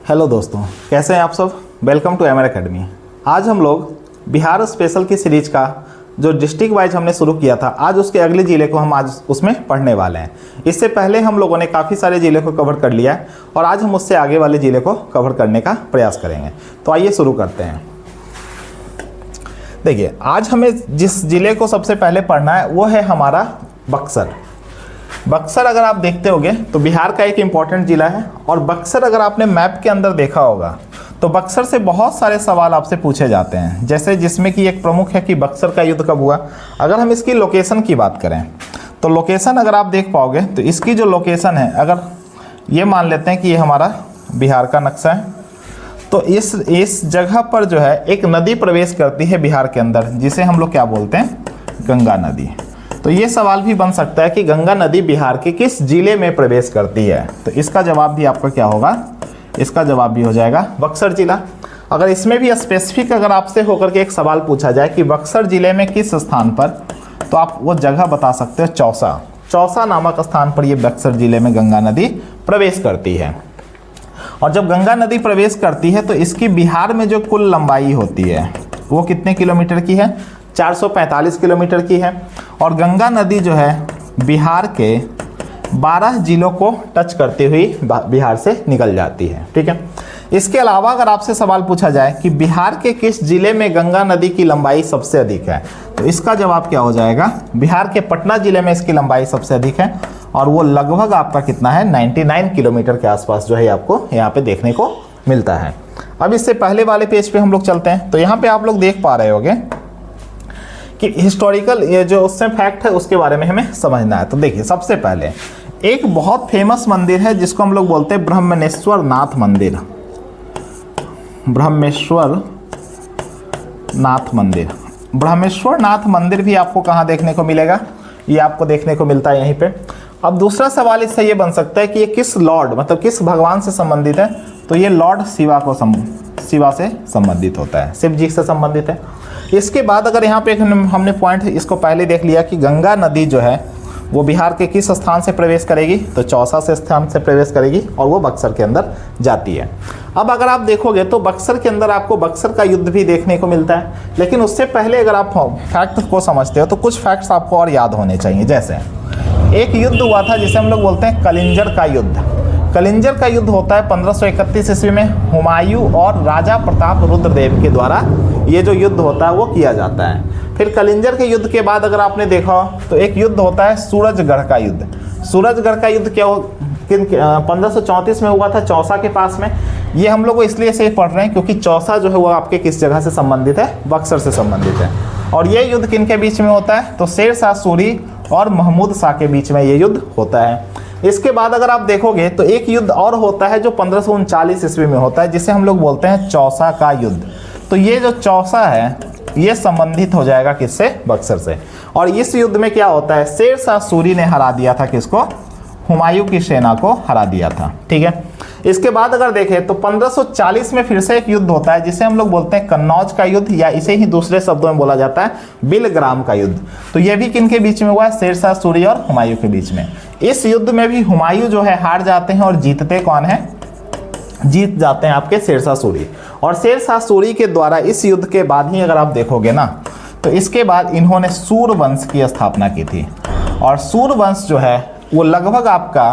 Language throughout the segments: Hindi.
हेलो दोस्तों, कैसे हैं आप सब। Welcome to MR academy. आज हम लोग बिहार स्पेशल की सीरीज का जो डिस्ट्रिक्ट वाइज हमने शुरू किया था, आज उसके अगले ज़िले को हम आज उसमें पढ़ने वाले हैं। इससे पहले हम लोगों ने काफ़ी सारे ज़िले को कवर कर लिया है और आज हम उससे आगे वाले ज़िले को कवर करने का प्रयास करेंगे। तो आइए शुरू करते हैं। देखिए, आज हमें जिस ज़िले को सबसे पहले पढ़ना है वो है हमारा बक्सर। बक्सर अगर आप देखते होंगे तो बिहार का एक इम्पॉर्टेंट ज़िला है और बक्सर अगर आपने मैप के अंदर देखा होगा तो बक्सर से बहुत सारे सवाल आपसे पूछे जाते हैं, जैसे जिसमें कि एक प्रमुख है कि बक्सर का युद्ध कब हुआ। अगर हम इसकी लोकेशन की बात करें तो लोकेशन अगर आप देख पाओगे तो इसकी जो लोकेशन है, अगर ये मान लेते हैं कि ये हमारा बिहार का नक्शा है, तो इस जगह पर जो है एक नदी प्रवेश करती है बिहार के अंदर, जिसे हम लोग क्या बोलते हैं, गंगा नदी। तो ये सवाल भी बन सकता है कि गंगा नदी बिहार के किस जिले में प्रवेश करती है। तो इसका जवाब भी आपका क्या होगा, इसका जवाब भी हो जाएगा बक्सर जिला। अगर इसमें भी स्पेसिफिक अगर आपसे होकर के एक सवाल पूछा जाए कि बक्सर जिले में किस स्थान पर, तो आप वो जगह बता सकते हो चौसा। चौसा नामक स्थान पर ये बक्सर जिले में गंगा नदी प्रवेश करती है। और जब गंगा नदी प्रवेश करती है तो इसकी बिहार में जो कुल लंबाई होती है वो कितने किलोमीटर की है, 445 किलोमीटर की है। और गंगा नदी जो है बिहार के 12 जिलों को टच करते हुए बिहार से निकल जाती है। ठीक है। इसके अलावा अगर आपसे सवाल पूछा जाए कि बिहार के किस जिले में गंगा नदी की लंबाई सबसे अधिक है, तो इसका जवाब क्या हो जाएगा, बिहार के पटना जिले में इसकी लंबाई सबसे अधिक है और वो लगभग आपका कितना है, 99 किलोमीटर के आसपास जो है आपको यहाँ पे देखने को मिलता है। अब इससे पहले वाले पेज पे हम लोग चलते हैं। तो यहाँ पे आप लोग देख पा रहे होंगे कि हिस्टोरिकल ये जो उससे फैक्ट है उसके बारे में हमें समझना है। तो देखिए, सबसे पहले एक बहुत फेमस मंदिर है जिसको हम लोग बोलते हैं ब्रह्मनेश्वर नाथ मंदिर। ब्रह्मेश्वर नाथ मंदिर, ब्रह्मेश्वर नाथ मंदिर भी आपको कहाँ देखने को मिलेगा, ये आपको देखने को मिलता है यहीं पे। अब दूसरा सवाल इससे ये बन सकता है कि ये किस लॉर्ड मतलब किस भगवान से संबंधित है, तो ये लॉर्ड शिवा से संबंधित होता है, शिव जी से संबंधित है। इसके बाद अगर यहाँ पे हमने पॉइंट इसको पहले देख लिया कि गंगा नदी जो है वो बिहार के किस स्थान से प्रवेश करेगी, तो चौसा से स्थान से प्रवेश करेगी और वो बक्सर के अंदर जाती है। अब अगर आप देखोगे तो बक्सर के अंदर आपको बक्सर का युद्ध भी देखने को मिलता है, लेकिन उससे पहले अगर आप फैक्ट को समझते हो तो कुछ फैक्ट्स आपको और याद होने चाहिए। जैसे एक युद्ध हुआ था जिसे हम लोग बोलते हैं कलिंजर का युद्ध। कलिंजर का युद्ध होता है 1531 ईस्वी में हुमायूं और राजा प्रताप रुद्रदेव के द्वारा ये जो युद्ध होता है वो किया जाता है। फिर कलिंजर के युद्ध के बाद अगर आपने देखा तो एक युद्ध होता है सूरजगढ़ का युद्ध। सूरजगढ़ का युद्ध क्या 1534 में हुआ था चौसा के पास में। ये हम लोग इसलिए से पढ़ रहे हैं क्योंकि चौसा जो है वो आपके किस जगह से संबंधित है, बक्सर से संबंधित है। और ये युद्ध किन के बीच में होता है, तो शेर शाह सूरी और महमूद शाह के बीच में ये युद्ध होता है। इसके बाद अगर आप देखोगे तो एक युद्ध और होता है जो 1539 ईस्वी में होता है, जिसे हम लोग बोलते हैं चौसा का युद्ध। तो ये जो चौसा है ये संबंधित हो जाएगा किससे, बक्सर से। और इस युद्ध में क्या होता है, शेर शाह सूरी ने हरा दिया था किसको, हुमायूं की सेना को हरा दिया था। ठीक है। इसके बाद अगर देखें तो 1540 में फिर से एक युद्ध होता है जिसे हम लोग बोलते हैं कन्नौज का युद्ध, या इसे ही दूसरे शब्दों में बोला जाता है बिलग्राम का युद्ध। तो ये भी किन के बीच में हुआ है, शेर शाह सूरी और हुमायूं के बीच में। इस युद्ध में भी हुमायूं जो है हार जाते हैं और जीतते कौन है, जीत जाते हैं आपके शेर शाह सूरी। और शेर शाह सूरी के द्वारा इस युद्ध के बाद ही अगर आप देखोगे ना तो इसके बाद इन्होंने सूर वंश की स्थापना की थी। और सूर वंश जो है वो लगभग आपका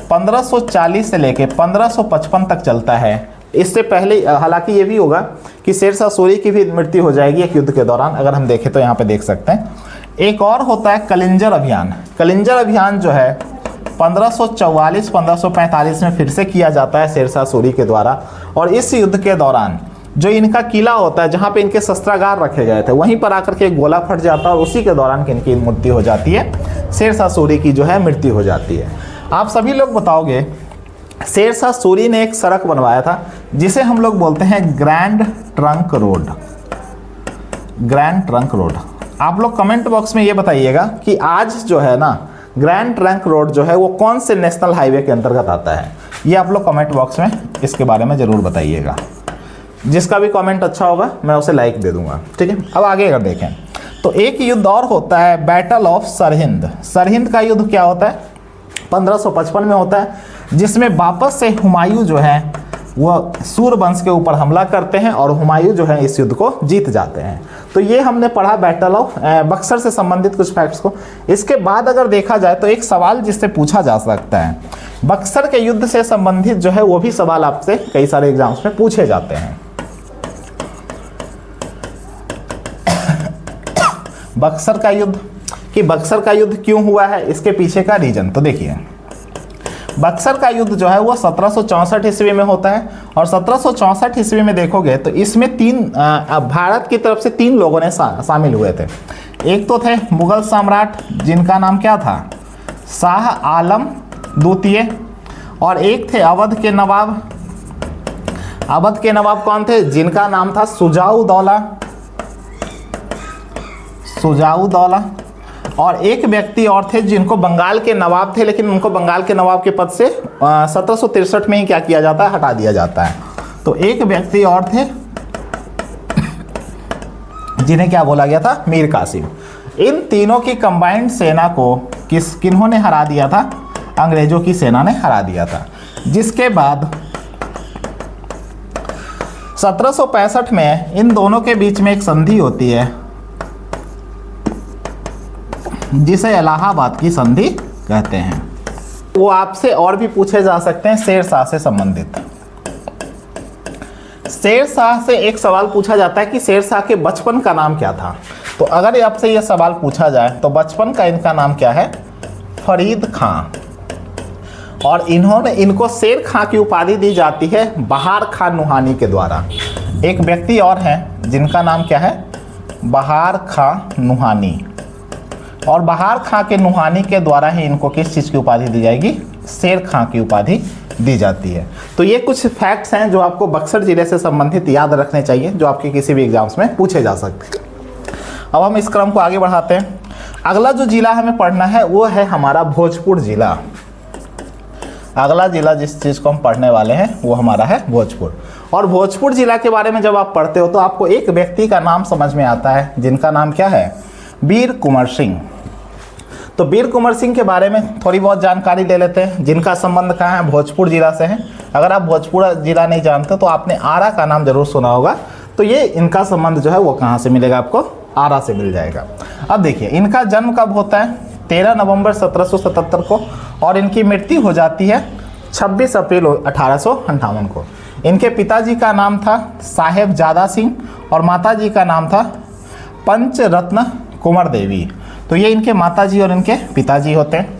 1540 से लेके 1555 तक चलता है। इससे पहले हालांकि ये भी होगा कि शेर शाह सूरी की भी मृत्यु हो जाएगी एक युद्ध के दौरान, अगर हम देखें तो यहाँ पे देख सकते हैं। एक और होता है कलिंजर अभियान। कलिंजर अभियान जो है 1544-1545 में फिर से किया जाता है शेर शाह सूरी के द्वारा। और इस युद्ध के दौरान जो इनका किला होता है जहाँ पे इनके शस्त्रागार रखे गए थे वहीं पर आकर के एक गोला फट जाता है और उसी के दौरान इनकी मृत्यु हो जाती है, शेर शाह सूरी की जो है मृत्यु हो जाती है। आप सभी लोग बताओगे, शेर शाह सूरी ने एक सड़क बनवाया था जिसे हम लोग बोलते हैं grand trunk road. Grand trunk road, आप लोग कमेंट बॉक्स में ये बताइएगा कि आज जो है ना ग्रैंड ट्रंक रोड जो है वो कौन से नेशनल हाईवे के अंतर्गत आता है। ये आप लोग कमेंट बॉक्स में इसके बारे में ज़रूर बताइएगा। जिसका भी कमेंट अच्छा होगा मैं उसे लाइक दे दूंगा। ठीक है। अब आगे अगर देखें तो एक युद्ध और होता है बैटल ऑफ सरहिंद। सरहिंद का युद्ध क्या होता है, 1555 में होता है, जिसमें वापस से हुमायूं जो है वह सूर्यवंश के ऊपर हमला करते हैं और हुमायूं जो है इस युद्ध को जीत जाते हैं। तो ये हमने पढ़ा बैटल ऑफ बक्सर से संबंधित कुछ फैक्ट्स को। इसके बाद अगर देखा जाए तो एक सवाल जिससे पूछा जा सकता है, बक्सर के युद्ध से संबंधित जो है वो भी सवाल आपसे कई सारे एग्जाम्स में पूछे जाते हैं। बक्सर का युद्ध, कि बक्सर का युद्ध क्यों हुआ है, इसके पीछे का रीजन। तो देखिए, बक्सर का युद्ध जो है वो 1764 ईस्वी में होता है और 1764 ईस्वी में देखोगे तो इसमें भारत की तरफ से 3 लोगों ने शामिल हुए थे। एक तो थे मुगल सम्राट जिनका नाम क्या था, शाह आलम द्वितीय, और एक थे अवध के नवाब। अवध के नवाब कौन थे, जिनका नाम था सुजाऊ दौला, और एक व्यक्ति और थे जिनको बंगाल के नवाब थे, लेकिन उनको बंगाल के नवाब के पद से 1763 में ही क्या किया जाता है, हटा दिया जाता है। तो एक व्यक्ति और थे जिन्हें क्या बोला गया था, मीर कासिम। इन तीनों की कंबाइंड सेना को किन्होंने हरा दिया था, अंग्रेजों की सेना ने हरा दिया था। जिसके बाद 1765 में इन दोनों के बीच में एक संधि होती है जिसे इलाहाबाद की संधि कहते हैं। वो आपसे और भी पूछे जा सकते हैं शेर शाह से संबंधित। शेर शाह से एक सवाल पूछा जाता है कि शेर शाह के बचपन का नाम क्या था। तो अगर आपसे यह सवाल पूछा जाए तो बचपन का इनका नाम क्या है, फरीद खां, और इनको शेर खां की उपाधि दी जाती है बहार खां नुहानी के द्वारा। एक व्यक्ति और हैं जिनका नाम क्या है, बहार खां नुहानी, और बहार खां के नुहानी के द्वारा ही इनको किस चीज़ की उपाधि दी जाएगी, शेर खां की उपाधि दी जाती है। तो ये कुछ फैक्ट्स हैं जो आपको बक्सर जिले से संबंधित याद रखने चाहिए, जो आपके किसी भी एग्जाम्स में पूछे जा सकते हैं। अब हम इस क्रम को आगे बढ़ाते हैं। अगला जो जिला हमें पढ़ना है वो है हमारा भोजपुर जिला। अगला जिला जिस चीज़ को हम पढ़ने वाले हैं वो हमारा है भोजपुर। और भोजपुर जिला के बारे में जब आप पढ़ते हो तो आपको एक व्यक्ति का नाम समझ में आता है जिनका नाम क्या है, वीर कुंवर सिंह। तो वीर कुंवर सिंह के बारे में थोड़ी बहुत जानकारी ले लेते हैं, जिनका संबंध कहाँ है, भोजपुर जिला से है। अगर आप भोजपुर जिला नहीं जानते तो आपने आरा का नाम जरूर सुना होगा। तो ये इनका संबंध जो है वो कहाँ से मिलेगा, आपको आरा से मिल जाएगा। अब देखिए, इनका जन्म कब होता है, 13 नवंबर 1777 को, और इनकी मृत्यु हो जाती है 26 अप्रैल 1858 को। इनके पिताजी का नाम था साहेब जादा सिंह और माताजी का नाम था पंचरत्न कुंवर देवी। तो ये इनके माताजी और इनके पिताजी होते हैं।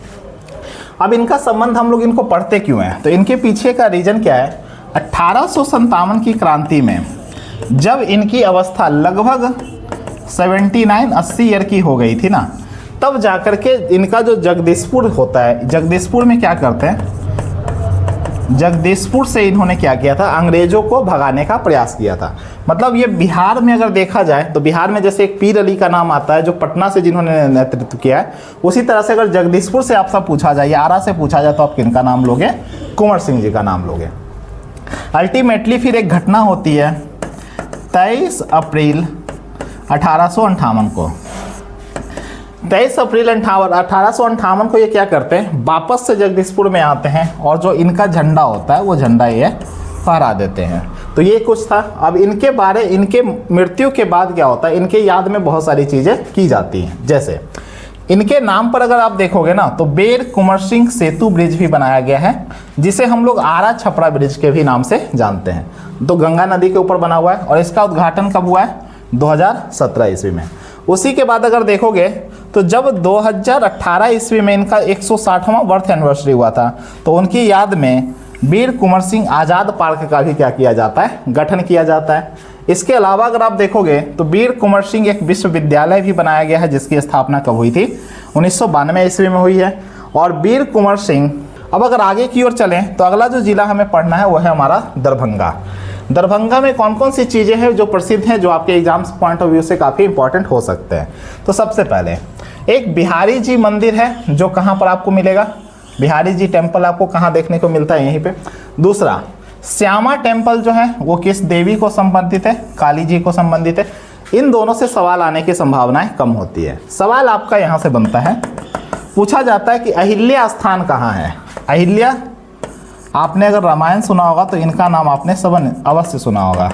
अब इनका संबंध हम लोग इनको पढ़ते क्यों हैं, तो इनके पीछे का रीजन क्या है, 1857 की क्रांति में जब इनकी अवस्था लगभग 79-80 ईयर की हो गई थी ना, तब जाकर के इनका जो जगदीशपुर होता है, जगदीशपुर में क्या करते हैं, जगदीशपुर से इन्होंने क्या किया था, अंग्रेजों को भगाने का प्रयास किया था। मतलब ये बिहार में अगर देखा जाए तो बिहार में जैसे एक पीर अली का नाम आता है जो पटना से जिन्होंने नेतृत्व किया है, उसी तरह से अगर जगदीशपुर से आपसे पूछा जाए या आरा से पूछा जाए तो आप किनका नाम लोगे, कुंवर सिंह जी का नाम लोगे। अल्टीमेटली फिर एक घटना होती है 23 अप्रैल 1858 को। 23 अप्रैल 1858 को ये क्या करते हैं, वापस से जगदीशपुर में आते हैं और जो इनका झंडा होता है वो झंडा ये फहरा देते हैं। तो ये कुछ था। अब इनके मृत्यु के बाद क्या होता है, इनके याद में बहुत सारी चीज़ें की जाती हैं। जैसे इनके नाम पर अगर आप देखोगे ना तो वीर कुंवर सिंह सेतु ब्रिज भी बनाया गया है, जिसे हम लोग आरा छपरा ब्रिज के भी नाम से जानते हैं। तो गंगा नदी के ऊपर बना हुआ है और इसका उद्घाटन कब हुआ है, 2017 ईस्वी में। उसी के बाद अगर देखोगे तो जब 2018 ईस्वी में इनका 160वां बर्थ एनिवर्सरी हुआ था, तो उनकी याद में वीर कुंवर सिंह आज़ाद पार्क का भी क्या किया जाता है, गठन किया जाता है। इसके अलावा अगर आप देखोगे तो वीर कुंवर सिंह एक विश्वविद्यालय भी बनाया गया है, जिसकी स्थापना कब हुई थी, 1992 ईस्वी में हुई है। और वीर कुंवर सिंह, अब अगर आगे की ओर चलें तो अगला जो जिला हमें पढ़ना है वो है हमारा दरभंगा। दरभंगा में कौन कौन सी चीज़ें हैं जो प्रसिद्ध हैं, जो आपके एग्जाम्स पॉइंट ऑफ व्यू से काफ़ी इंपॉर्टेंट हो सकते हैं। तो सबसे पहले एक बिहारी जी मंदिर है जो कहाँ पर आपको मिलेगा, बिहारी जी टेम्पल आपको कहाँ देखने को मिलता है, यहीं पे। दूसरा श्यामा टेम्पल जो है वो किस देवी को संबंधित है, काली जी को संबंधित है। इन दोनों से सवाल आने की संभावनाएं कम होती है। सवाल आपका यहाँ से बनता है, पूछा जाता है कि अहिल्या स्थान कहाँ है, अहिल्या आपने अगर रामायण सुना होगा तो इनका नाम आपने सब अवश्य सुना होगा।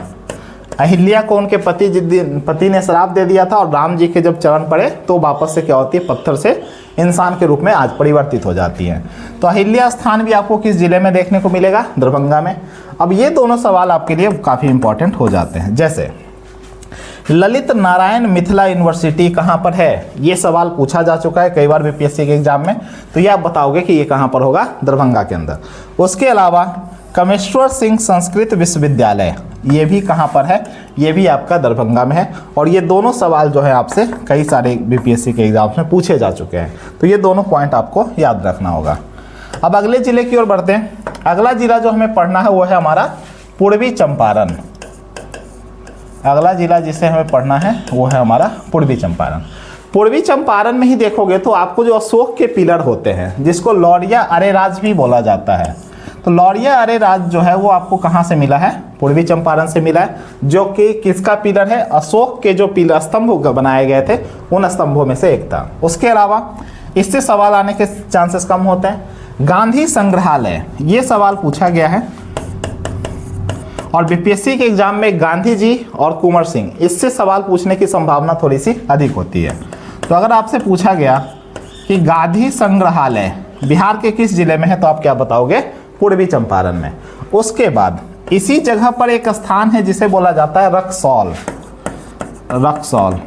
अहिल्या को उनके पति ने श्राप दे दिया था और राम जी के जब चरण पड़े तो वापस से क्या होती है, पत्थर से इंसान के रूप में आज परिवर्तित हो जाती हैं। तो अहिल्या स्थान भी आपको किस जिले में देखने को मिलेगा, दरभंगा में। अब ये दोनों सवाल आपके लिए काफ़ी इंपॉर्टेंट हो जाते हैं। जैसे ललित नारायण मिथिला यूनिवर्सिटी कहाँ पर है, ये सवाल पूछा जा चुका है कई बार बीपीएससी के एग्जाम में, तो ये आप बताओगे कि ये कहाँ पर होगा, दरभंगा के अंदर। उसके अलावा कामेश्वर सिंह संस्कृत विश्वविद्यालय, ये भी कहाँ पर है, ये भी आपका दरभंगा में है। और ये दोनों सवाल जो है आपसे कई सारे बीपीएससी के एग्जाम्स में पूछे जा चुके हैं, तो ये दोनों पॉइंट आपको याद रखना होगा। अब अगले जिले की ओर बढ़ते हैं। अगला जिला जो हमें पढ़ना है वो है हमारा पूर्वी चंपारण। अगला जिला जिसे हमें पढ़ना है वो है हमारा पूर्वी चंपारण। पूर्वी चंपारण में ही देखोगे तो आपको जो अशोक के पिलर होते हैं, जिसको लौरिया अरेराज भी बोला जाता है, तो लौरिया अरेराज जो है वो आपको कहाँ से मिला है, पूर्वी चंपारण से मिला है, जो कि किसका पिलर है, अशोक के जो पिलर स्तंभ बनाए गए थे उन स्तंभों में से एक था। उसके अलावा इससे सवाल आने के चांसेस कम होते हैं। गांधी संग्रहालय, ये सवाल पूछा गया है और बीपीएससी के एग्जाम में गांधी जी और कुंवर सिंह, इससे सवाल पूछने की संभावना थोड़ी सी अधिक होती है। तो अगर आपसे पूछा गया कि गांधी संग्रहालय बिहार के किस जिले में है, तो आप क्या बताओगे, पूर्वी चंपारण में। उसके बाद इसी जगह पर एक स्थान है जिसे बोला जाता है रक्सौल। रक्सौल,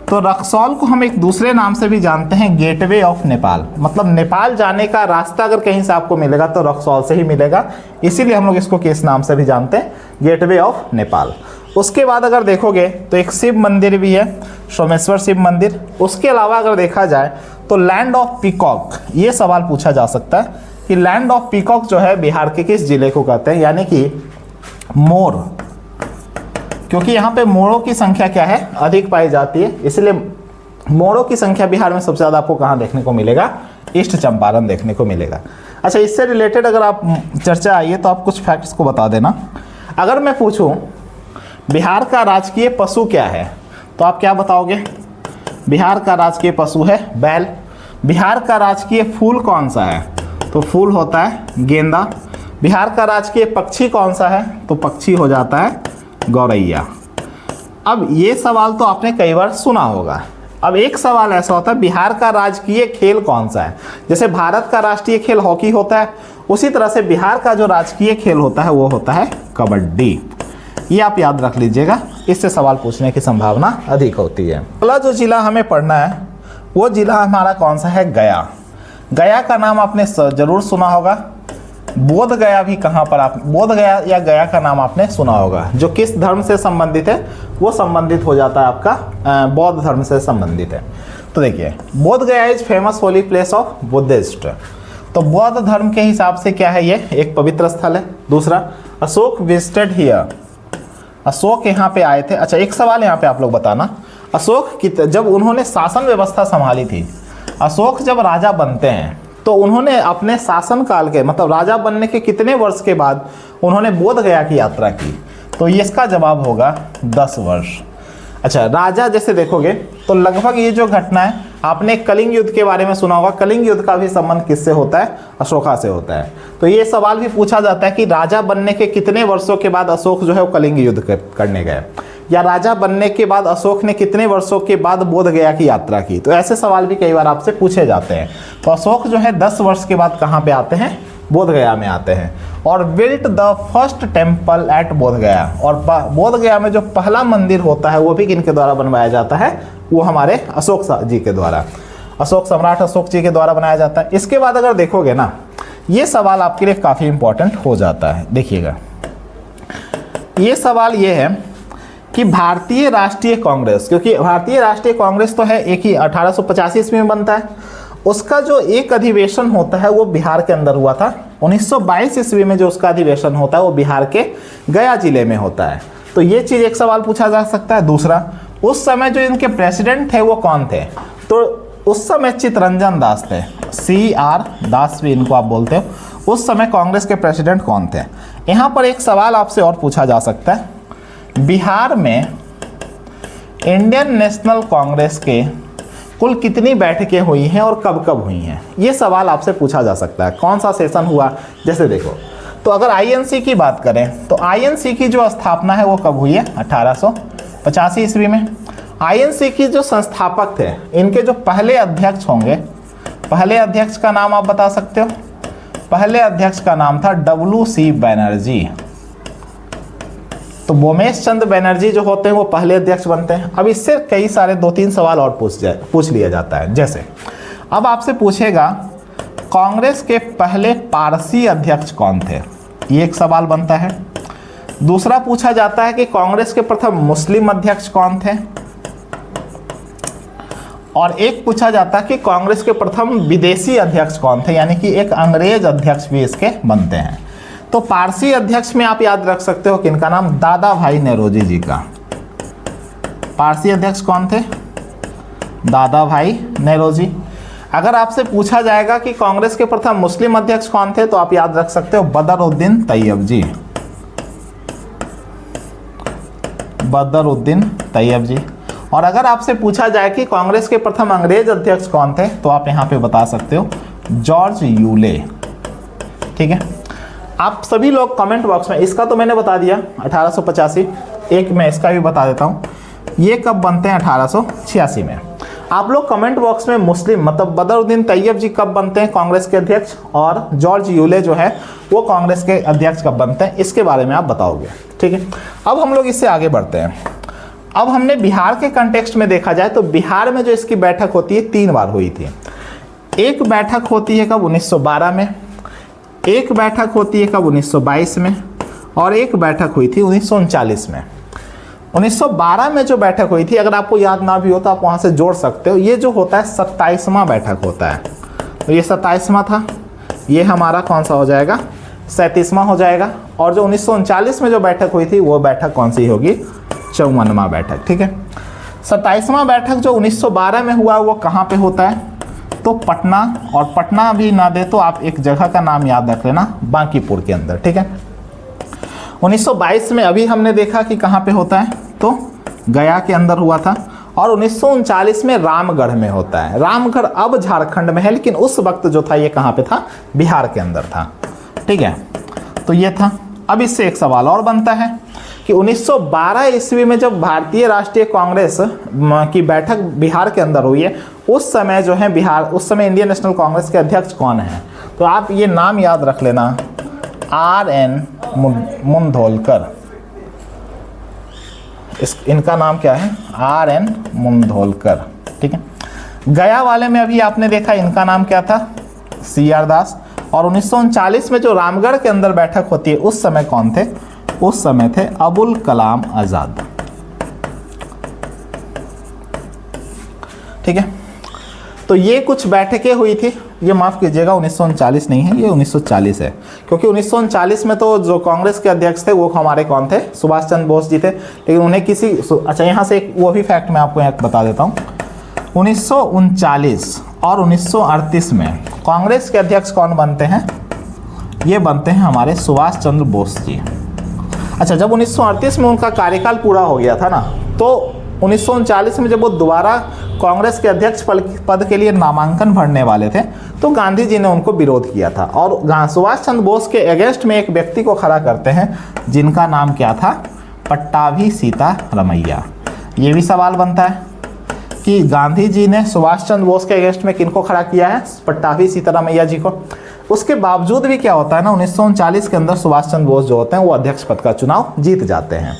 तो रक्सौल को हम एक दूसरे नाम से भी जानते हैं, गेटवे ऑफ नेपाल। मतलब नेपाल जाने का रास्ता अगर कहीं से आपको मिलेगा तो रक्सौल से ही मिलेगा, इसीलिए हम लोग इसको किस नाम से भी जानते हैं, गेटवे ऑफ नेपाल। उसके बाद अगर देखोगे तो एक शिव मंदिर भी है, सोमेश्वर शिव मंदिर। उसके अलावा अगर देखा जाए तो लैंड ऑफ पीकॉक, ये सवाल पूछा जा सकता है कि लैंड ऑफ पीकॉक जो है बिहार के किस जिले को कहते हैं, यानी कि मोर, क्योंकि यहाँ पे मोरों की संख्या क्या है, अधिक पाई जाती है, इसलिए मोरों की संख्या बिहार में सबसे ज़्यादा आपको कहाँ देखने को मिलेगा, ईस्ट चंपारण देखने को मिलेगा। अच्छा, इससे रिलेटेड अगर आप चर्चा आई है तो आप कुछ फैक्ट्स को बता देना। अगर मैं पूछूं बिहार का राजकीय पशु क्या है, तो आप क्या बताओगे, बिहार का राजकीय पशु है बैल। बिहार का राजकीय फूल कौन सा है, तो फूल होता है गेंदा। बिहार का राजकीय पक्षी कौन सा है, तो पक्षी हो जाता है गौरैया। अब ये सवाल तो आपने कई बार सुना होगा। अब एक सवाल ऐसा होता है, बिहार का राजकीय खेल कौन सा है। जैसे भारत का राष्ट्रीय खेल हॉकी होता है, उसी तरह से बिहार का जो राजकीय खेल होता है वो होता है कबड्डी। ये आप याद रख लीजिएगा, इससे सवाल पूछने की संभावना अधिक होती है। अगला जो जिला हमें पढ़ना है वो जिला हमारा कौन सा है, गया। गया का नाम आपने जरूर सुना होगा। बोध गया भी कहाँ पर, आप बोध गया या गया का नाम आपने सुना होगा। जो किस धर्म से संबंधित है, वो संबंधित हो जाता है आपका बौद्ध धर्म से संबंधित है। तो देखिए, बोध गया is famous holy place of Buddhist. तो बौद्ध धर्म के हिसाब से क्या है, ये एक पवित्र स्थल है। दूसरा, अशोक विजिटेड हियर, अशोक यहाँ पे आए थे। अच्छा, एक सवाल यहाँ पे आप लोग बताना, अशोक की जब उन्होंने शासन व्यवस्था संभाली थी, अशोक जब राजा बनते हैं तो उन्होंने अपने शासन काल के, मतलब राजा बनने के कितने वर्ष के बाद उन्होंने बोध गया की यात्रा की, तो इसका जवाब होगा 10 वर्ष। अच्छा, राजा जैसे देखोगे तो लगभग ये जो घटना है, आपने कलिंग युद्ध के बारे में सुना होगा, कलिंग युद्ध का भी संबंध किससे होता है, अशोका से होता है। तो ये सवाल भी पूछा जाता है कि राजा बनने के कितने वर्षों के बाद अशोक जो है वो कलिंग युद्ध करने गए, या राजा बनने के बाद अशोक ने कितने वर्षों के बाद बोध गया की यात्रा की। तो ऐसे सवाल भी कई बार आपसे पूछे जाते हैं। तो अशोक जो है 10 वर्ष के बाद कहाँ पे आते हैं, बोध गया में आते हैं, और built the first temple at बोध गया। और बोध गया में जो पहला मंदिर होता है वो भी किनके द्वारा बनवाया जाता है, वो हमारे अशोक जी के द्वारा, अशोक सम्राट अशोक जी के द्वारा बनाया जाता है। इसके बाद अगर देखोगे ना, ये सवाल आपके लिए काफ़ी इंपॉर्टेंट हो जाता है। देखिएगा, ये सवाल ये है कि भारतीय राष्ट्रीय कांग्रेस, क्योंकि भारतीय राष्ट्रीय कांग्रेस तो है एक ही 1885 ईस्वी में बनता है, उसका जो एक अधिवेशन होता है वो बिहार के अंदर हुआ था। 1922 ईस्वी में जो उसका अधिवेशन होता है वो बिहार के गया जिले में होता है। तो ये चीज़ एक सवाल पूछा जा सकता है। दूसरा, उस समय जो इनके प्रेसिडेंट थे वो कौन थे, तो उस समय चित्तरंजन दास थे, CR दास भी इनको आप बोलते हो। उस समय कांग्रेस के प्रेसिडेंट कौन थे। यहाँ पर एक सवाल आपसे और पूछा जा सकता है, बिहार में इंडियन नेशनल कांग्रेस के कुल कितनी बैठकें हुई हैं और कब कब हुई हैं, ये सवाल आपसे पूछा जा सकता है। कौन सा सेशन हुआ, जैसे देखो तो अगर आईएनसी की बात करें तो आईएनसी की जो स्थापना है वो कब हुई है? 1885 ईस्वी में। आईएनसी की जो संस्थापक थे, इनके जो पहले अध्यक्ष होंगे, पहले अध्यक्ष का नाम आप बता सकते हो? पहले अध्यक्ष का नाम था WC बनर्जी। तो बोमेश चंद्र बनर्जी जो होते हैं वो पहले अध्यक्ष बनते हैं। अब इससे कई सारे 2-3 सवाल और पूछ लिया जाता है। जैसे अब आपसे पूछेगा कांग्रेस के पहले पारसी अध्यक्ष कौन थे, ये एक सवाल बनता है। दूसरा पूछा जाता है कि कांग्रेस के प्रथम मुस्लिम अध्यक्ष कौन थे, और एक पूछा जाता है कि कांग्रेस के प्रथम विदेशी अध्यक्ष कौन थे, यानी कि एक अंग्रेज अध्यक्ष भी इसके बनते हैं। तो पारसी अध्यक्ष में आप याद रख सकते हो कि इनका नाम दादा भाई नौरोजी जी का। पारसी अध्यक्ष कौन थे? दादा भाई नौरोजी। अगर आपसे पूछा जाएगा कि कांग्रेस के प्रथम मुस्लिम अध्यक्ष कौन थे, तो आप याद रख सकते हो बदरुद्दीन तैयब जी। बदरुद्दीन तैयब जी। और अगर आपसे पूछा जाए कि कांग्रेस के प्रथम अंग्रेज अध्यक्ष कौन थे, तो आप यहां पे बता सकते हो जॉर्ज यूले। ठीक है, आप सभी लोग कमेंट बॉक्स में, इसका तो मैंने बता दिया 1885, एक मैं इसका भी बता देता हूं, ये कब बनते हैं? 1886 में। आप लोग कमेंट बॉक्स में मुस्लिम मतलब बदरुद्दीन तैयब जी कब बनते हैं कांग्रेस के अध्यक्ष, और जॉर्ज यूले जो है वो कांग्रेस के अध्यक्ष कब बनते हैं, इसके बारे में आप बताओगे। ठीक है, अब हम लोग इससे आगे बढ़ते हैं। अब हमने बिहार के कंटेक्स्ट में देखा जाए तो बिहार में जो इसकी बैठक होती है 3 बार हुई थी। एक बैठक होती है कब? 1912 में। एक बैठक होती है कब? 1922 में। और एक बैठक हुई थी 1939 में। 1912 में जो बैठक हुई थी, अगर आपको याद ना भी हो तो आप वहाँ से जोड़ सकते हो, ये जो होता है 27वां बैठक होता है। तो ये 27वां था, ये हमारा कौन सा हो जाएगा? 37वां हो जाएगा। और जो 1939 में जो बैठक हुई थी वो बैठक कौन सी होगी? 54वां बैठक। ठीक है, 27वां बैठक जो 1912 में हुआ वो कहाँ पे होता है? तो पटना, और पटना भी ना दे तो आप एक जगह का नाम याद रख लेना, बांकीपुर के अंदर। ठीक है, 1922 में अभी हमने देखा कि कहाँ पे होता है, तो गया के अंदर हुआ था। और 1939 में रामगढ़ में होता है। रामगढ़ अब झारखंड में है, लेकिन उस वक्त जो था ये कहाँ पे था? बिहार के अंदर था। ठीक है, तो ये था। अब इससे एक सवाल और बनता है कि 1912 ईस्वी में जब भारतीय राष्ट्रीय कांग्रेस की बैठक बिहार के अंदर हुई है, उस समय जो है बिहार, उस समय इंडियन नेशनल कांग्रेस के अध्यक्ष कौन है? तो आप ये नाम याद रख लेना, RN मुंडोलकर। इनका नाम क्या है? RN मुंडोलकर। ठीक है, गया वाले में अभी आपने देखा इनका नाम क्या था? CR दास। और 1939 में जो रामगढ़ के अंदर बैठक होती है उस समय कौन थे? उस समय थे अबुल कलाम आजाद। ठीक है, तो ये कुछ बैठकें हुई थी। ये माफ़ कीजिएगा 1939 नहीं है, ये 1940 है, क्योंकि 1940 में तो जो कांग्रेस के अध्यक्ष थे वो हमारे कौन थे? सुभाष चंद्र बोस जी थे। लेकिन उन्हें किसी, अच्छा यहाँ से एक वो भी फैक्ट मैं आपको यहाँ बता देता हूँ। 1939 और 1938 में कांग्रेस के अध्यक्ष कौन बनते हैं? ये बनते हैं हमारे सुभाष चंद्र बोस जी। अच्छा, जब 1938 में उनका कार्यकाल पूरा हो गया था ना, तो 1939 में जब वो दोबारा कांग्रेस के अध्यक्ष पद के लिए नामांकन भरने वाले थे, तो गांधी जी ने उनको विरोध किया था। और सुभाष चंद्र बोस के अगेंस्ट में एक व्यक्ति को खड़ा करते हैं जिनका नाम क्या था? पट्टाभी सीतारमैया। ये भी सवाल बनता है कि गांधी जी ने सुभाष चंद्र बोस के अगेंस्ट में किनको खड़ा किया है? पट्टाभी सीतारमैया जी को। उसके बावजूद भी क्या होता है ना, 1939 के अंदर सुभाष चंद्र बोस जो होते हैं वो अध्यक्ष पद का चुनाव जीत जाते हैं।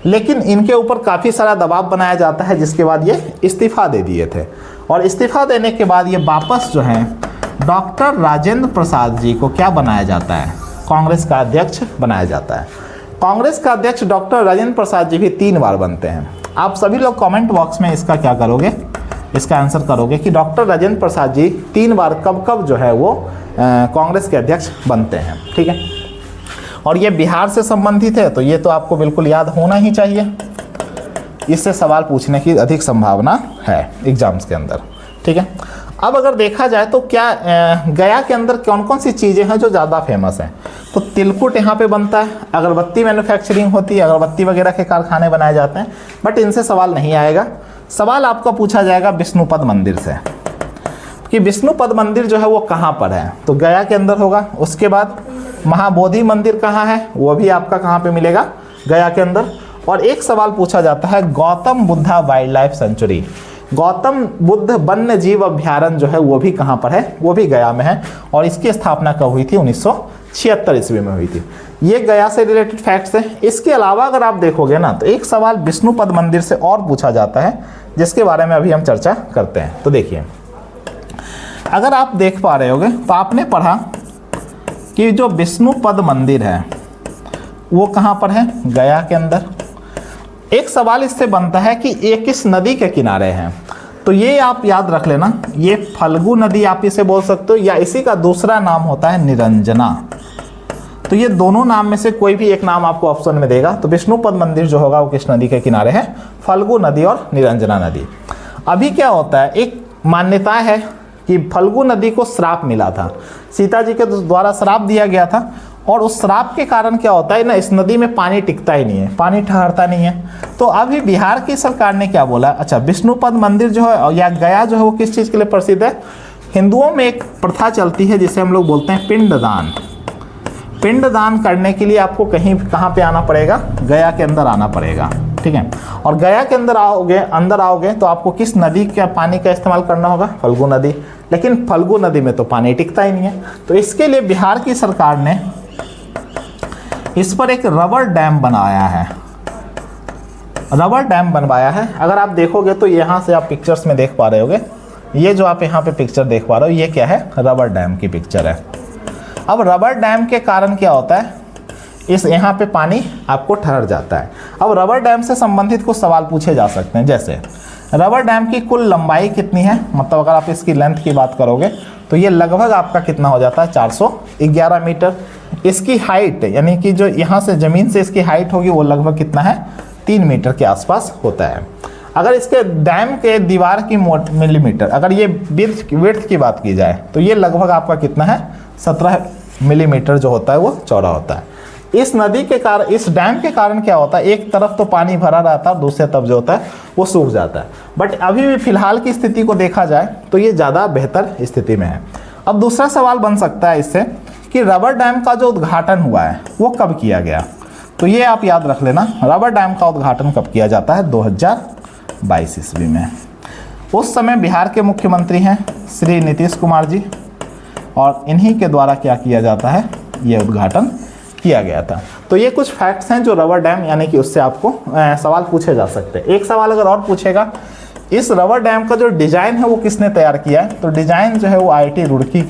लेकिन इनके ऊपर काफ़ी सारा दबाव बनाया जाता है, जिसके बाद ये इस्तीफा दे दिए थे। और इस्तीफा देने के बाद ये वापस जो है डॉक्टर राजेंद्र प्रसाद जी को क्या बनाया जाता है? कांग्रेस का अध्यक्ष बनाया जाता है। कांग्रेस का अध्यक्ष डॉक्टर राजेंद्र प्रसाद जी भी 3 बार बनते हैं। आप सभी लोग कमेंट बॉक्स में इसका क्या करोगे? इसका आंसर करोगे कि डॉक्टर राजेंद्र प्रसाद जी 3 बार कब कब जो है वो कांग्रेस के अध्यक्ष बनते हैं। ठीक है, और ये बिहार से संबंधित है, तो ये तो आपको बिल्कुल याद होना ही चाहिए। इससे सवाल पूछने की अधिक संभावना है एग्जाम्स के अंदर। ठीक है, अब अगर देखा जाए तो क्या गया के अंदर कौन कौन सी चीज़ें हैं जो ज़्यादा फेमस हैं? तो तिलकुट यहाँ पे बनता है, अगरबत्ती मैन्युफैक्चरिंग होती है, अगरबत्ती वगैरह के कारखाने बनाए जाते हैं। बट इनसे सवाल नहीं आएगा। सवाल आपका पूछा जाएगा विष्णुपद मंदिर से कि विष्णुपद मंदिर जो है वो कहाँ पर है? तो गया के अंदर होगा। उसके बाद महाबोधि मंदिर कहाँ है, वो भी आपका कहाँ पे मिलेगा, गया के अंदर। और एक सवाल पूछा जाता है Gautam Buddha wild life sanctuary, Gautam Buddha वन्य जीव अभ्यारण्य जो है वो भी कहाँ पर है, वो भी गया में है। और इसकी स्थापना कब हुई थी, 1976 ईस्वी में हुई थी। ये गया से रिलेटेड फैक्ट्स हैं। इसके अलावा अगर आप देखोगे ना तो एक सवाल विष्णुपद मंदिर से और पूछा जाता है, जिसके बारे में अभी हम चर्चा करते हैं। तो देखिए, अगर आप देख पा रहे होगे तो आपने पढ़ा कि जो विष्णुपद मंदिर है वो कहाँ पर है, गया के अंदर। एक सवाल इससे बनता है कि ये किस नदी के किनारे हैं, तो ये आप याद रख लेना, ये फल्गु नदी आप इसे बोल सकते हो, या इसी का दूसरा नाम होता है निरंजना। तो ये दोनों नाम में से कोई भी एक नाम आपको ऑप्शन में देगा। तो विष्णुपद मंदिर जो होगा वो किस नदी के किनारे है, फल्गु नदी और निरंजना नदी। अभी क्या होता है, एक मान्यता है कि फल्गु नदी को श्राप मिला था, सीता जी के द्वारा श्राप दिया गया था, और उस श्राप के कारण क्या होता है ना, इस नदी में पानी टिकता ही नहीं है, पानी ठहरता नहीं है। तो अभी बिहार की सरकार ने क्या बोला, अच्छा विष्णुपद मंदिर जो है या गया जो है वो किस चीज़ के लिए प्रसिद्ध है, हिंदुओं में एक प्रथा चलती है जिसे हम लोग बोलते हैं पिंडदान। पिंडदान करने के लिए आपको कहाँ पे आना पड़ेगा, गया के अंदर आना पड़ेगा, ठीक है। और गया के अंदर आओगे तो आपको किस नदी का पानी का इस्तेमाल करना होगा, फल्गु नदी। लेकिन फल्गु नदी में तो पानी टिकता ही नहीं है, तो इसके लिए बिहार की सरकार ने इस पर एक रबर डैम बनाया है, रबर डैम बनवाया है। अगर आप देखोगे तो यहाँ से आप पिक्चर्स में देख पा रहे होगे, ये जो आप यहाँ पे पिक्चर देख पा रहे हो ये क्या है, रबर डैम की पिक्चर है। अब रबर डैम के कारण क्या होता है, इस यहाँ पे पानी आपको ठहर जाता है। अब रबर डैम से संबंधित कुछ सवाल पूछे जा सकते हैं, जैसे रबर डैम की कुल लंबाई कितनी है, मतलब अगर आप इसकी लेंथ की बात करोगे तो ये लगभग आपका कितना हो जाता है, 411 मीटर। इसकी हाइट यानी कि जो यहाँ से ज़मीन से इसकी हाइट होगी वो लगभग कितना है, 3 मीटर के आसपास होता है। अगर इसके डैम के दीवार की मिलीमीटर, अगर ये विड्थ की बात की जाए तो ये लगभग आपका कितना है, 17 मिलीमीटर जो होता है वो चौड़ा होता है। इस नदी के कारण, इस डैम के कारण क्या होता है, एक तरफ तो पानी भरा रहता है, दूसरे तरफ जो होता है वो सूख जाता है। बट अभी भी फिलहाल की स्थिति को देखा जाए तो ये ज़्यादा बेहतर स्थिति में है। अब दूसरा सवाल बन सकता है इससे कि रबर डैम का जो उद्घाटन हुआ है वो कब किया गया, तो ये आप याद रख लेना, रबर डैम का उद्घाटन कब किया जाता है, 2022 ईस्वी में। उस समय बिहार के मुख्यमंत्री हैं श्री नीतीश कुमार जी, और इन्हीं के द्वारा क्या किया जाता है, ये उद्घाटन किया गया था। तो ये कुछ फैक्ट्स हैं जो रबर डैम यानी कि उससे आपको सवाल पूछे जा सकते हैं। एक सवाल अगर और पूछेगा, इस रबर डैम का जो डिज़ाइन है वो किसने तैयार किया है, तो डिज़ाइन जो है वो IIT रुड़की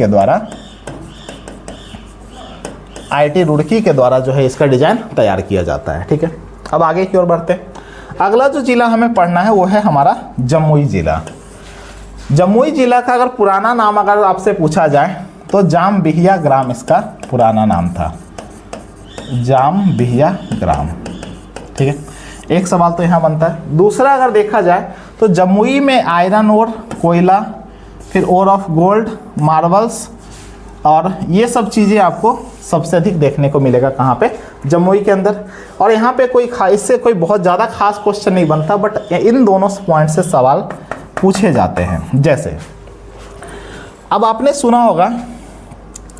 के द्वारा जो है इसका डिज़ाइन तैयार किया जाता है, ठीक है। अब आगे की ओर बढ़ते हैं। अगला जो जिला हमें पढ़ना है वो है हमारा जमुई जिला। जमुई जिला का अगर पुराना नाम अगर आपसे पूछा जाए तो जामबिहिया ग्राम इसका पुराना नाम था, जामबिहिया ग्राम, ठीक है। एक सवाल तो यहाँ बनता है। दूसरा अगर देखा जाए तो जमुई में आयरन ओर, कोयला, फिर ओर ऑफ गोल्ड, मार्बल्स और ये सब चीज़ें आपको सबसे अधिक देखने को मिलेगा कहाँ पे, जमुई के अंदर। और यहाँ पे कोई इससे कोई बहुत ज़्यादा खास क्वेश्चन नहीं बनता, बट इन दोनों पॉइंट से सवाल पूछे जाते हैं। जैसे अब आपने सुना होगा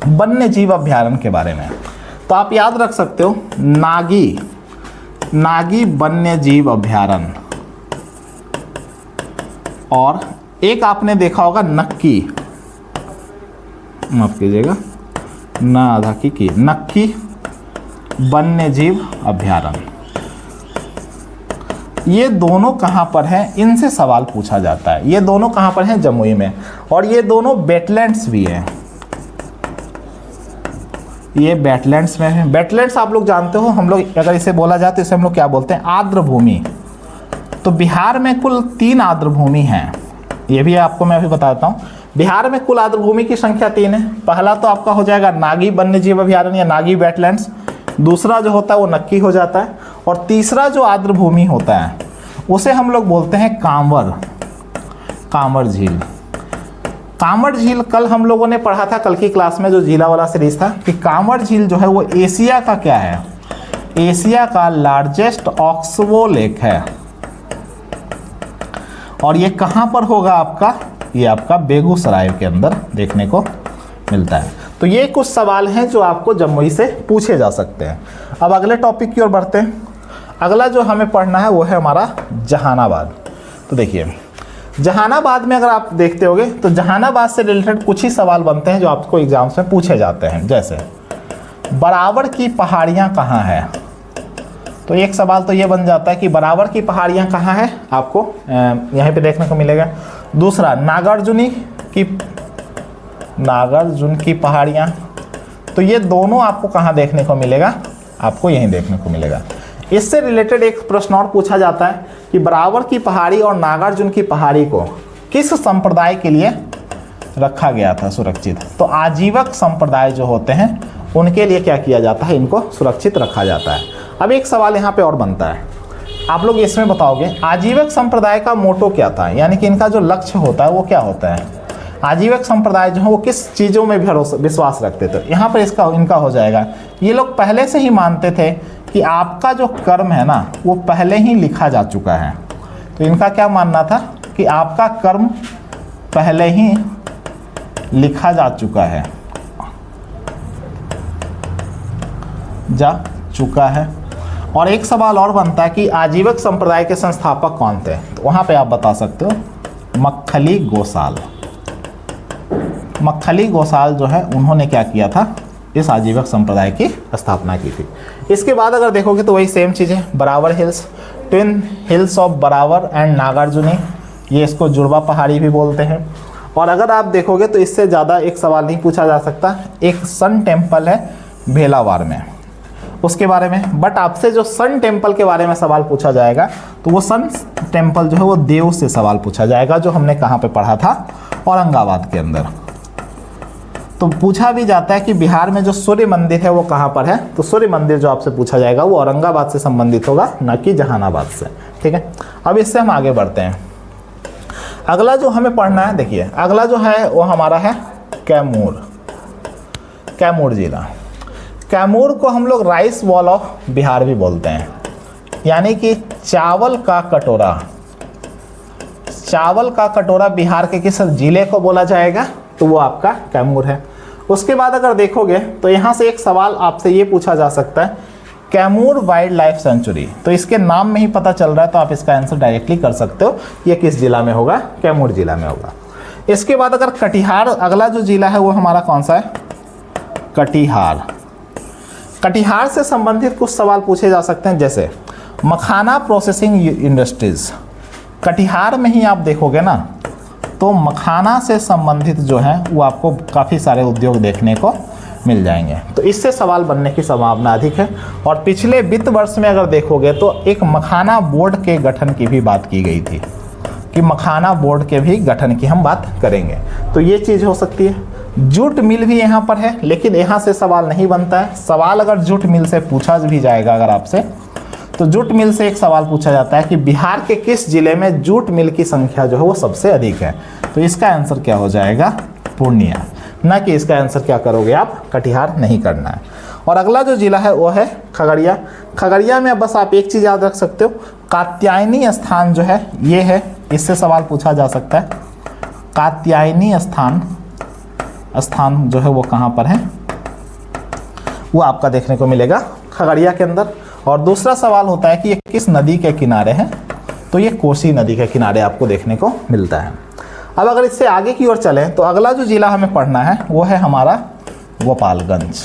वन्य जीव अभ्यारण्य के बारे में, तो आप याद रख सकते हो नागी वन्य जीव अभ्यारण्य, और एक आपने देखा होगा नक्की, माफ कीजिएगा ना आधा की नक्की वन्य जीव अभ्यारण्य। ये दोनों कहाँ पर हैं, इनसे सवाल पूछा जाता है। ये दोनों कहाँ पर हैं, जमुई में, और ये दोनों वेटलैंड्स भी हैं, ये वेटलैंड्स में है। वेटलैंड्स आप लोग जानते हो, हम लोग अगर इसे बोला जाए तो इसे हम लोग क्या बोलते हैं, आर्द्र भूमि। तो बिहार में कुल 3 आर्द्र भूमि हैं, ये भी आपको मैं अभी बताता हूँ। बिहार में कुल आर्द्र भूमि की संख्या 3 है। पहला तो आपका हो जाएगा नागी वन्य जीव अभ्यारण्य या नागी वेटलैंड्स, दूसरा जो होता है वो नक्की हो जाता है, और तीसरा जो आर्द्र भूमि होता है उसे हम लोग बोलते हैं कांवर झील। कांवर झील कल हम लोगों ने पढ़ा था, कल की क्लास में जो झीला वाला सीरीज था, कि कांवर झील जो है वो एशिया का क्या है, एशिया का लार्जेस्ट ऑक्सबो लेक है। और ये कहाँ पर होगा आपका, ये आपका बेगूसराय के अंदर देखने को मिलता है। तो ये कुछ सवाल हैं जो आपको जमुई से पूछे जा सकते हैं। अब अगले टॉपिक की ओर बढ़ते हैं। अगला जो हमें पढ़ना है वो है हमारा जहानाबाद। तो देखिए जहानाबाद में अगर आप देखते होगे तो जहानाबाद से रिलेटेड कुछ ही सवाल बनते हैं जो आपको एग्जाम्स में पूछे जाते हैं। जैसे बराबर की पहाड़ियाँ कहाँ है, तो एक सवाल तो ये बन जाता है कि बराबर की पहाड़ियाँ कहाँ है, आपको यहीं पे देखने को मिलेगा। दूसरा नागार्जुन की पहाड़ियाँ, तो ये दोनों आपको कहाँ देखने को मिलेगा, आपको यहीं देखने को मिलेगा। इससे रिलेटेड एक प्रश्न और पूछा जाता है कि बराबर की पहाड़ी और नागार्जुन की पहाड़ी को किस संप्रदाय के लिए रखा गया था सुरक्षित, तो आजीवक संप्रदाय जो होते हैं उनके लिए क्या किया जाता है, इनको सुरक्षित रखा जाता है। अब एक सवाल यहाँ पे और बनता है, आप लोग इसमें बताओगे आजीवक संप्रदाय का मोटो क्या था, यानी कि इनका जो लक्ष्य होता है वो क्या होता है। आजीवक संप्रदाय जो है वो किस चीज़ों में विश्वास रखते थे, यहाँ पर इनका हो जाएगा, ये लोग पहले से ही मानते थे कि आपका जो कर्म है ना वो पहले ही लिखा जा चुका है। तो इनका क्या मानना था कि आपका कर्म पहले ही लिखा जा चुका है। और एक सवाल और बनता है कि आजीवक संप्रदाय के संस्थापक कौन थे, तो वहाँ पे आप बता सकते हो मक्खली गोसाल जो है उन्होंने क्या किया था, इस आजीवक संप्रदाय की स्थापना की थी। इसके बाद अगर देखोगे तो वही सेम चीज़ है, Barabar hills, twin hills of Barabar and Nagarjuni, ये इसको जुड़वा पहाड़ी भी बोलते हैं। और अगर आप देखोगे तो इससे ज़्यादा एक सवाल नहीं पूछा जा सकता, एक सन टेम्पल है भेलावार में, उसके बारे में। बट आपसे जो सन टेम्पल के बारे में सवाल पूछा जाएगा तो वो सन टेम्पल जो है वो देव से सवाल पूछा जाएगा, जो हमने कहाँ पे पढ़ा था, औरंगाबाद के अंदर। तो पूछा भी जाता है कि बिहार में जो सूर्य मंदिर है वो कहाँ पर है, तो सूर्य मंदिर जो आपसे पूछा जाएगा वो औरंगाबाद से संबंधित होगा, न कि जहानाबाद से। ठीक है, अब इससे हम आगे बढ़ते हैं। अगला जो हमें पढ़ना है, देखिए अगला जो है वो हमारा है कैमूर जिला। कैमूर को हम लोग राइस बॉल ऑफ बिहार भी बोलते हैं, यानी कि चावल का कटोरा बिहार के किस जिले को बोला जाएगा, तो वो आपका कैमूर है। उसके बाद अगर देखोगे तो यहाँ से एक सवाल आपसे ये पूछा जा सकता है, कैमूर वाइल्ड लाइफ सेंचुरी, तो इसके नाम में ही पता चल रहा है, तो आप इसका आंसर डायरेक्टली कर सकते हो, ये किस जिला में होगा, कैमूर जिला में होगा। इसके बाद अगर कटिहार, अगला जो जिला है वो हमारा कौन सा है, कटिहार से संबंधित कुछ सवाल पूछे जा सकते हैं। जैसे मखाना प्रोसेसिंग इंडस्ट्रीज, कटिहार में ही आप देखोगे ना तो मखाना से संबंधित जो है वो आपको काफ़ी सारे उद्योग देखने को मिल जाएंगे, तो इससे सवाल बनने की संभावना अधिक है। और पिछले वित्त वर्ष में अगर देखोगे तो एक मखाना बोर्ड के गठन की भी बात की गई थी, कि मखाना बोर्ड के भी गठन की हम बात करेंगे, तो ये चीज़ हो सकती है। जूट मिल भी यहाँ पर है, लेकिन यहाँ से सवाल नहीं बनता है। सवाल अगर जूट मिल से पूछा भी जाएगा अगर आपसे, तो जूट मिल से एक सवाल पूछा जाता है कि बिहार के किस जिले में जूट मिल की संख्या जो है वो सबसे अधिक है, तो इसका आंसर क्या हो जाएगा, पूर्णिया, ना कि इसका आंसर क्या करोगे आप, कटिहार नहीं करना है। और अगला जो जिला है वो है खगड़िया में बस आप एक चीज़ याद रख सकते हो, कात्यायनी स्थान जो है ये है, इससे सवाल पूछा जा सकता है। कात्यायनी स्थान जो है वो कहाँ पर है, वो आपका देखने को मिलेगा खगड़िया के अंदर। और दूसरा सवाल होता है कि ये किस नदी के किनारे है, तो ये कोसी नदी के किनारे आपको देखने को मिलता है। अब अगर इससे आगे की ओर चलें तो अगला जो जिला हमें पढ़ना है वो है हमारा गोपालगंज।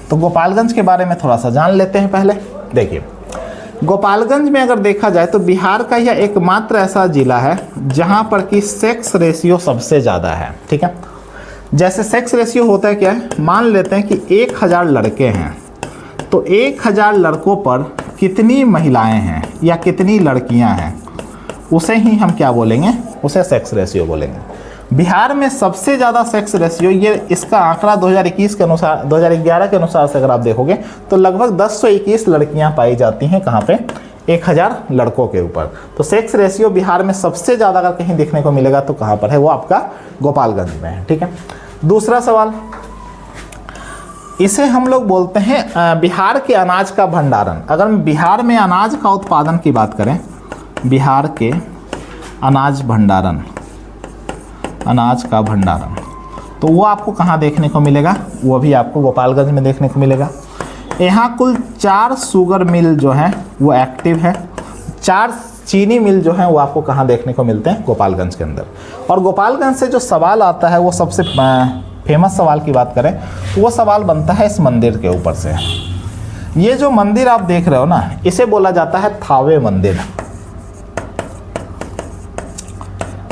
तो गोपालगंज के बारे में थोड़ा सा जान लेते हैं पहले। देखिए गोपालगंज में अगर देखा जाए तो बिहार का यह एकमात्र ऐसा जिला है जहाँ पर कि सेक्स रेशियो सबसे ज़्यादा है। ठीक है, जैसे सेक्स रेशियो होता है क्या है, मान लेते हैं कि 1000 लड़के हैं तो 1000 लड़कों पर कितनी महिलाएं हैं या कितनी लड़कियां हैं, उसे ही हम क्या बोलेंगे, उसे सेक्स रेशियो बोलेंगे। बिहार में सबसे ज़्यादा सेक्स रेशियो, ये इसका आंकड़ा 2021 के अनुसार 2011 के अनुसार से अगर आप देखोगे तो लगभग 1021 लड़कियां पाई जाती हैं, कहाँ पे, 1000 लड़कों के ऊपर। तो सेक्स रेशियो बिहार में सबसे ज़्यादा अगर कहीं देखने को मिलेगा तो कहाँ पर है, वो आपका गोपालगंज में है। ठीक है, दूसरा सवाल, इसे हम लोग बोलते हैं बिहार के अनाज का भंडारण। अगर बिहार में अनाज का उत्पादन की बात करें, बिहार के अनाज भंडारण, अनाज का भंडारण, तो वो आपको कहाँ देखने को मिलेगा? वो भी आपको गोपालगंज में देखने को मिलेगा। यहाँ कुल 4 शुगर मिल जो हैं वो एक्टिव है। 4 चीनी मिल जो हैं वो आपको कहाँ देखने को मिलते हैं? गोपालगंज के अंदर। और गोपालगंज से जो सवाल आता है वो सबसे फेमस सवाल की बात करें तो वो सवाल बनता है इस मंदिर के ऊपर से। ये जो मंदिर आप देख रहे हो ना, इसे बोला जाता है थावे मंदिर।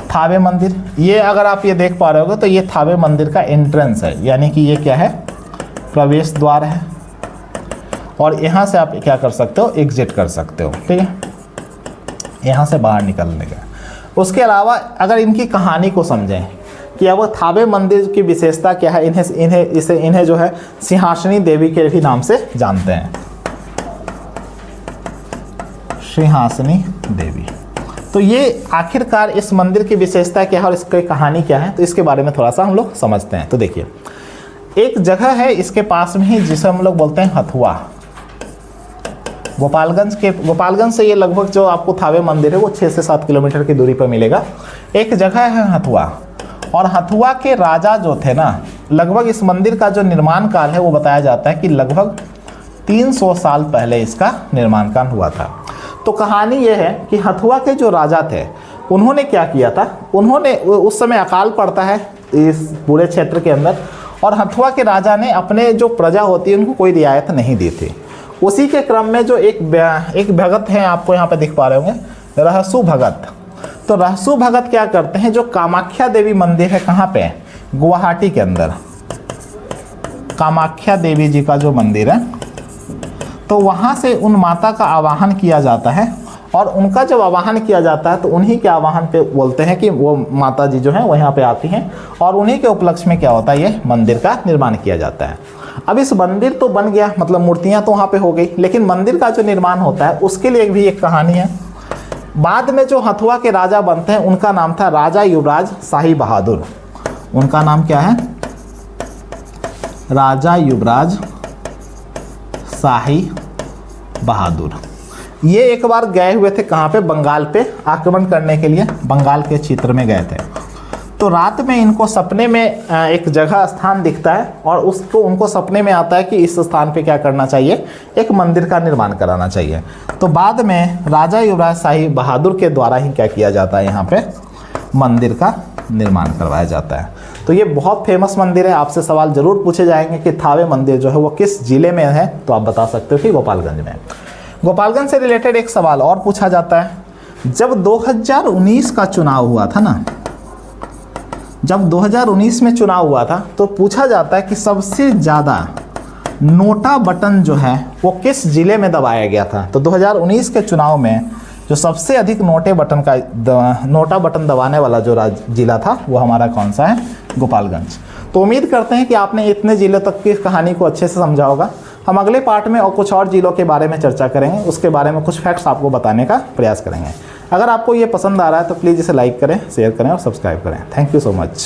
थावे मंदिर, ये अगर आप ये देख पा रहे होगे तो ये थावे मंदिर का एंट्रेंस है, यानी कि ये क्या है? प्रवेश द्वार है। और यहाँ से आप क्या कर सकते हो? एग्जिट कर सकते हो, ठीक है, यहाँ से बाहर निकलने का। उसके अलावा अगर इनकी कहानी को समझें कि अब थावे मंदिर की विशेषता क्या है, इन्हें जो है सिंहासनी देवी के भी नाम से जानते हैं, सिंहासनी देवी। तो ये आखिरकार इस मंदिर की विशेषता क्या है और इसकी कहानी क्या है, तो इसके बारे में थोड़ा सा हम लोग समझते हैं। तो देखिए, एक जगह है इसके पास में ही जिसे हम लोग बोलते हैं हथुआ। गोपालगंज से ये लगभग जो आपको थावे मंदिर है वो 6 से 7 किलोमीटर की दूरी पर मिलेगा। एक जगह है हथुआ, और हथुआ के राजा जो थे ना, लगभग इस मंदिर का जो निर्माण काल है वो बताया जाता है कि लगभग 300 साल पहले इसका निर्माण काल हुआ था। तो कहानी ये है कि हथुआ के जो राजा थे उन्होंने क्या किया था, उन्होंने उस समय अकाल पड़ता है इस पूरे क्षेत्र के अंदर, और हथुआ के राजा ने अपने जो प्रजा होती है उनको कोई रियायत नहीं दी थी। उसी के क्रम में जो एक भगत हैं, आपको यहाँ पे दिख पा रहे होंगे, रहसु भगत। तो रहसु भगत क्या करते हैं, जो कामाख्या देवी मंदिर है, कहाँ पे? गुवाहाटी के अंदर कामाख्या देवी जी का जो मंदिर है, तो वहाँ से उन माता का आवाहन किया जाता है। और उनका जब आवाहन किया जाता है तो उन्हीं के आवाहन पे बोलते हैं कि वो माता जी जो हैं वो यहाँ पे आती हैं, और उन्हीं के उपलक्ष्य में क्या होता है, ये मंदिर का निर्माण किया जाता है। अब इस मंदिर तो बन गया, मतलब मूर्तियाँ तो वहाँ पे हो गई, लेकिन मंदिर का जो निर्माण होता है उसके लिए भी एक कहानी है। बाद में जो हथुआ के राजा बनते हैं उनका नाम था राजा युवराज शाही बहादुर। उनका नाम क्या है? राजा युवराज शाही बहादुर। ये एक बार गए हुए थे कहाँ पे? बंगाल पे आक्रमण करने के लिए, बंगाल के क्षेत्र में गए थे। तो रात में इनको सपने में एक जगह स्थान दिखता है, और उसको उनको सपने में आता है कि इस स्थान पे क्या करना चाहिए, एक मंदिर का निर्माण कराना चाहिए। तो बाद में राजा युवराज शाही बहादुर के द्वारा ही क्या किया जाता है, यहाँ पे मंदिर का निर्माण करवाया जाता है। तो ये बहुत फेमस मंदिर है। आपसे सवाल जरूर पूछे जाएंगे कि थावे मंदिर जो है वो किस जिले में है, तो आप बता सकते हो कि गोपालगंज में। गोपालगंज से रिलेटेड एक सवाल और पूछा जाता है, जब 2019 का चुनाव हुआ था ना, जब 2019 में चुनाव हुआ था, तो पूछा जाता है कि सबसे ज़्यादा नोटा बटन जो है वो किस जिले में दबाया गया था। तो 2019 के चुनाव में जो सबसे अधिक नोटा बटन दबाने वाला जो जिला था वो हमारा कौन सा है? गोपालगंज। तो उम्मीद करते हैं कि आपने इतने जिलों तक की कहानी को अच्छे से समझा होगा। हम अगले पार्ट में और कुछ और जिलों के बारे में चर्चा करेंगे, उसके बारे में कुछ फैक्ट्स आपको बताने का प्रयास करेंगे। अगर आपको ये पसंद आ रहा है तो प्लीज़ इसे लाइक करें, शेयर करें और सब्सक्राइब करें। Thank you so much.